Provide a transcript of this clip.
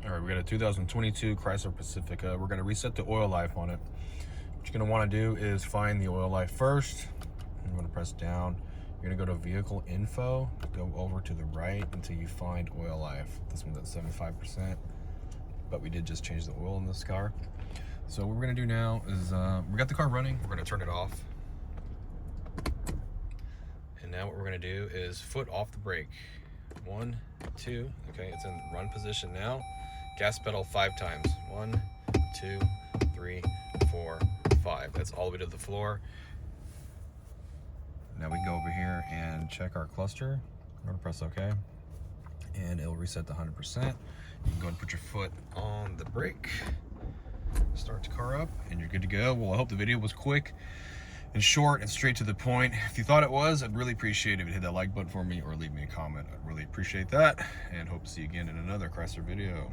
All right, we got a 2022 Chrysler Pacifica. We're gonna reset the oil life on it. What you're gonna wanna do is find the oil life first. I'm gonna press down. You're gonna go to vehicle info, go over to the right until you find oil life. This one's at 75%, but we did just change the oil in this car. So what we're gonna do now is, we got the car running, we're gonna turn it off. And now what we're gonna do is foot off the brake. 1, 2, okay, it's in run position now. Gas pedal 5 times. 1, 2, 3, 4, 5. That's all the way to the floor. Now we can go over here and check our cluster. I'm gonna press OK, and it'll reset to 100%. You can go and put your foot on the brake, start the car up, and you're good to go. Well, I hope the video was quick and short and straight to the point. If you thought it was, I'd really appreciate it if you hit that like button for me or leave me a comment. I'd really appreciate that, and hope to see you again in another Chrysler video.